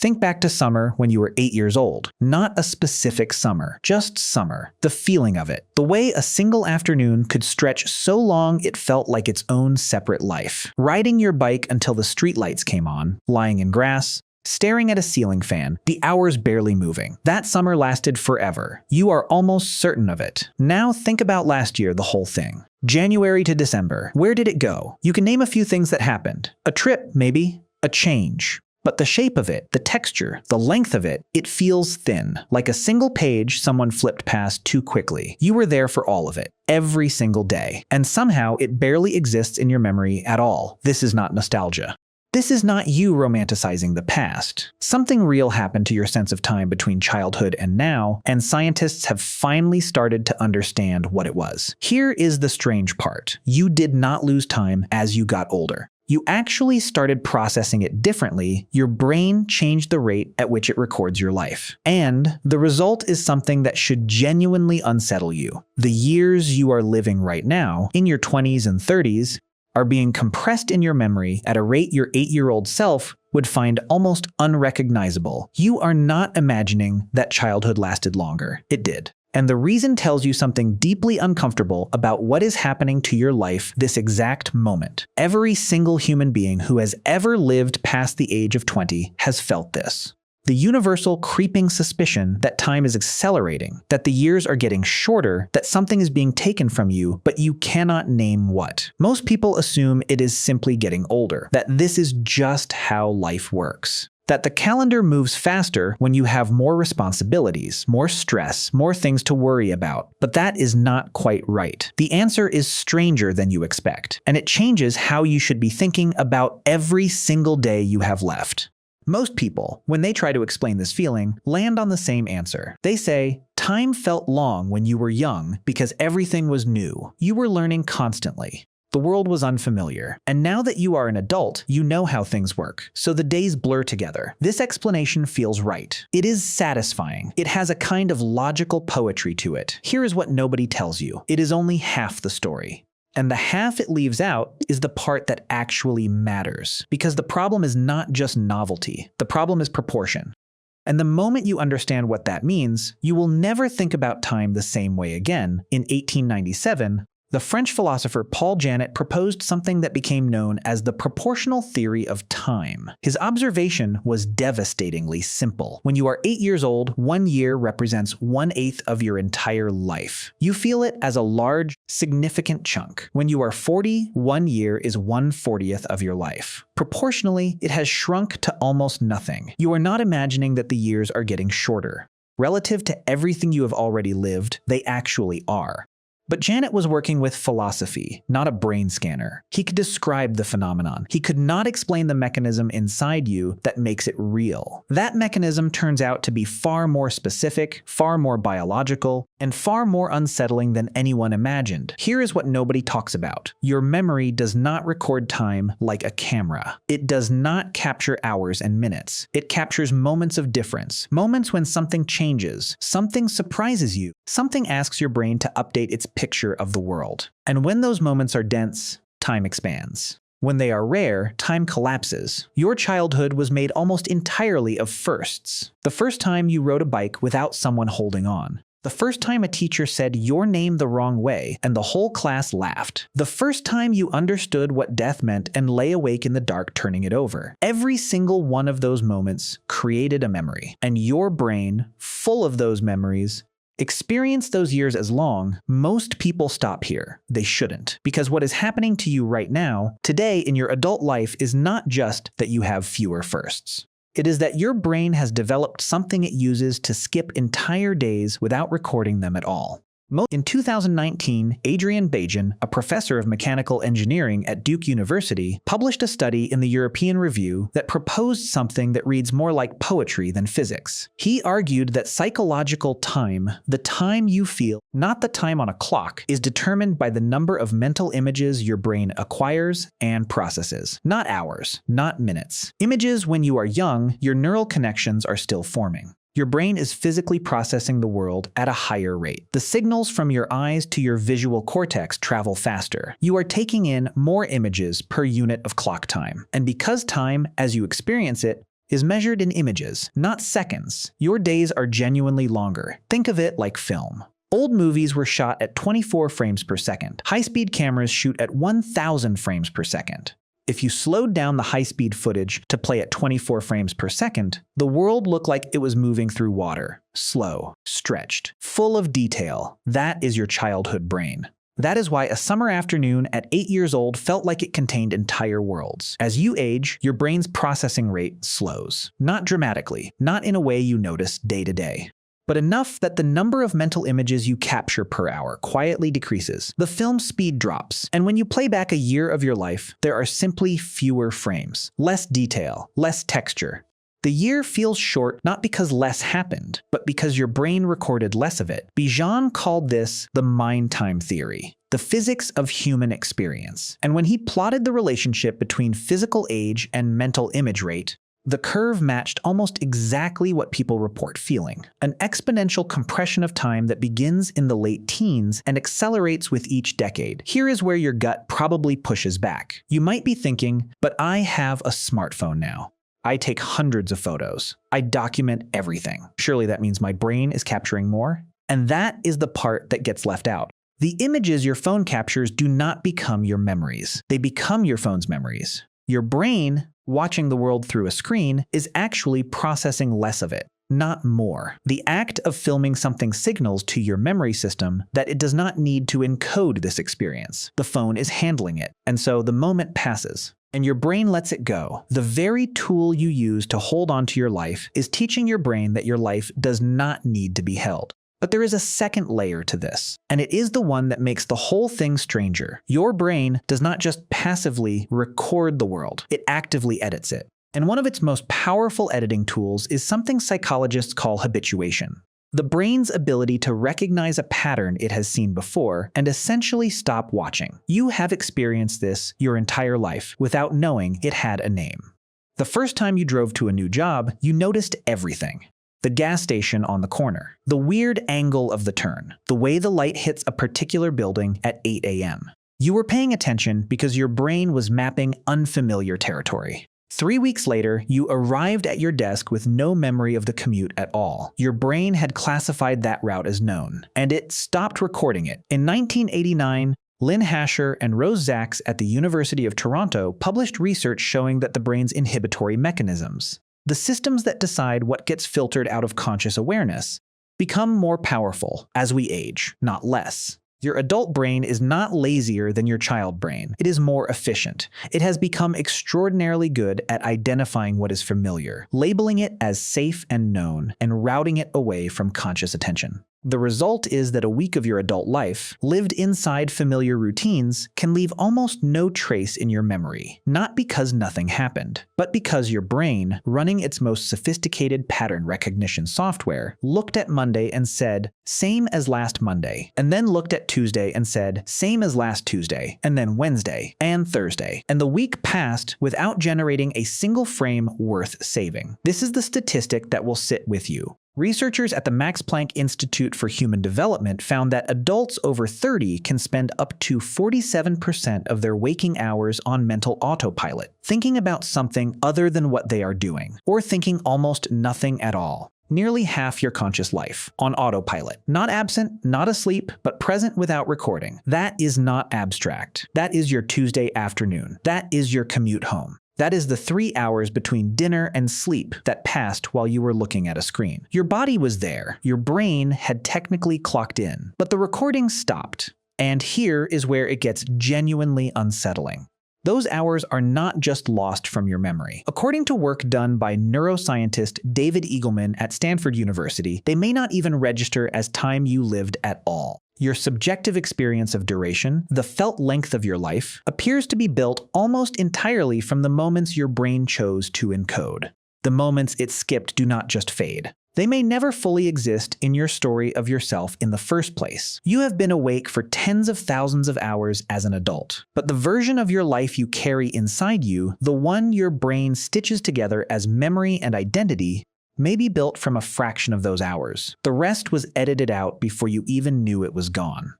Think back to summer when you were 8 years old. Not a specific summer, just summer. The feeling of it. The way a single afternoon could stretch so long it felt like its own separate life. Riding your bike until the streetlights came on, lying in grass, staring at a ceiling fan, the hours barely moving. That summer lasted forever. You are almost certain of it. Now think about last year, the whole thing. January to December. Where did it go? You can name a few things that happened. A trip, maybe. A change. But the shape of it, the texture, the length of it, it feels thin, like a single page someone flipped past too quickly. You were there for all of it, every single day, and somehow it barely exists in your memory at all. This is not nostalgia. This is not you romanticizing the past. Something real happened to your sense of time between childhood and now, and scientists have finally started to understand what it was. Here is the strange part. You did not lose time as you got older. You actually started processing it differently. Your brain changed the rate at which it records your life. And the result is something that should genuinely unsettle you. The years you are living right now, in your 20s and 30s, are being compressed in your memory at a rate your 8-year-old self would find almost unrecognizable. You are not imagining that childhood lasted longer. It did. And the reason tells you something deeply uncomfortable about what is happening to your life this exact moment. Every single human being who has ever lived past the age of 20 has felt this. The universal creeping suspicion that time is accelerating, that the years are getting shorter, that something is being taken from you, but you cannot name what. Most people assume it is simply getting older, that this is just how life works. That the calendar moves faster when you have more responsibilities, more stress, more things to worry about. But that is not quite right. The answer is stranger than you expect, and it changes how you should be thinking about every single day you have left. Most people, when they try to explain this feeling, land on the same answer. They say, time felt long when you were young because everything was new. You were learning constantly. The world was unfamiliar, and now that you are an adult, you know how things work, so the days blur together. This explanation feels right. It is satisfying. It has a kind of logical poetry to it. Here is what nobody tells you. It is only half the story. And the half it leaves out is the part that actually matters. Because the problem is not just novelty. The problem is proportion. And the moment you understand what that means, you will never think about time the same way again. In 1897, the French philosopher Paul Janet proposed something that became known as the proportional theory of time. His observation was devastatingly simple. When you are 8 years old, 1 year represents 1/8 of your entire life. You feel it as a large, significant chunk. When you are 40, 1 year is 1/40th of your life. Proportionally, it has shrunk to almost nothing. You are not imagining that the years are getting shorter. Relative to everything you have already lived, they actually are. But Janet was working with philosophy, not a brain scanner. He could describe the phenomenon. He could not explain the mechanism inside you that makes it real. That mechanism turns out to be far more specific, far more biological, and far more unsettling than anyone imagined. Here is what nobody talks about. Your memory does not record time like a camera. It does not capture hours and minutes. It captures moments of difference, moments when something changes, something surprises you, something asks your brain to update its picture of the world. And when those moments are dense, time expands. When they are rare, time collapses. Your childhood was made almost entirely of firsts. The first time you rode a bike without someone holding on. The first time a teacher said your name the wrong way and the whole class laughed. The first time you understood what death meant and lay awake in the dark turning it over. Every single one of those moments created a memory. And your brain, full of those memories, experience those years as long. Most people stop here. They shouldn't. Because what is happening to you right now, today in your adult life, is not just that you have fewer firsts. It is that your brain has developed something it uses to skip entire days without recording them at all. In 2019, Adrian Bejan, a professor of mechanical engineering at Duke University, published a study in the European Review that proposed something that reads more like poetry than physics. He argued that psychological time, the time you feel, not the time on a clock, is determined by the number of mental images your brain acquires and processes. Not hours, not minutes. Images when you are young, your neural connections are still forming. Your brain is physically processing the world at a higher rate. The signals from your eyes to your visual cortex travel faster. You are taking in more images per unit of clock time. And because time, as you experience it, is measured in images, not seconds. Your days are genuinely longer. Think of it like film. Old movies were shot at 24 frames per second. High-speed cameras shoot at 1,000 frames per second. If you slowed down the high-speed footage to play at 24 frames per second, the world looked like it was moving through water. Slow, stretched, full of detail. That is your childhood brain. That is why a summer afternoon at 8 years old felt like it contained entire worlds. As you age, your brain's processing rate slows. Not dramatically, not in a way you notice day to day, but enough that the number of mental images you capture per hour quietly decreases. The film's speed drops, and when you play back a year of your life, there are simply fewer frames, less detail, less texture. The year feels short not because less happened, but because your brain recorded less of it. Bejan called this the mind-time theory, the physics of human experience. And when he plotted the relationship between physical age and mental image rate, the curve matched almost exactly what people report feeling, an exponential compression of time that begins in the late teens and accelerates with each decade. Here is where your gut probably pushes back. You might be thinking, but I have a smartphone now. I take hundreds of photos. I document everything. Surely that means my brain is capturing more? And that is the part that gets left out. The images your phone captures do not become your memories. They become your phone's memories. Your brain, watching the world through a screen, is actually processing less of it, not more. The act of filming something signals to your memory system that it does not need to encode this experience. The phone is handling it, and so the moment passes, and your brain lets it go. The very tool you use to hold on to your life is teaching your brain that your life does not need to be held. But there is a second layer to this, and it is the one that makes the whole thing stranger. Your brain does not just passively record the world, it actively edits it. And one of its most powerful editing tools is something psychologists call habituation. The brain's ability to recognize a pattern it has seen before and essentially stop watching. You have experienced this your entire life without knowing it had a name. The first time you drove to a new job, you noticed everything. The gas station on the corner, the weird angle of the turn, the way the light hits a particular building at 8 a.m. You were paying attention because your brain was mapping unfamiliar territory. 3 weeks later, you arrived at your desk with no memory of the commute at all. Your brain had classified that route as known, and it stopped recording it. In 1989, Lynn and Zacks at the University of Toronto published research showing that the brain's inhibitory mechanisms, the systems that decide what gets filtered out of conscious awareness, become more powerful as we age, not less. Your adult brain is not lazier than your child brain. It is more efficient. It has become extraordinarily good at identifying what is familiar, labeling it as safe and known, and routing it away from conscious attention. The result is that a week of your adult life, lived inside familiar routines, can leave almost no trace in your memory, not because nothing happened, but because your brain, running its most sophisticated pattern recognition software, looked at Monday and said, same as last Monday, and then looked at Tuesday and said, same as last Tuesday, and then Wednesday, and Thursday, and the week passed without generating a single frame worth saving. This is the statistic that will sit with you. Researchers at the Max Planck Institute for Human Development found that adults over 30 can spend up to 47% of their waking hours on mental autopilot, thinking about something other than what they are doing, or thinking almost nothing at all. Nearly half your conscious life on autopilot. Not absent, not asleep, but present without recording. That is not abstract. That is your Tuesday afternoon. That is your commute home. That is the 3 hours between dinner and sleep that passed while you were looking at a screen. Your body was there. Your brain had technically clocked in, but the recording stopped. And here is where it gets genuinely unsettling. Those hours are not just lost from your memory. According to work done by neuroscientist David Eagleman at Stanford University, they may not even register as time you lived at all. Your subjective experience of duration, the felt length of your life, appears to be built almost entirely from the moments your brain chose to encode. The moments it skipped do not just fade. They may never fully exist in your story of yourself in the first place. You have been awake for tens of thousands of hours as an adult, but the version of your life you carry inside you, the one your brain stitches together as memory and identity, may be built from a fraction of those hours. The rest was edited out before you even knew it was gone.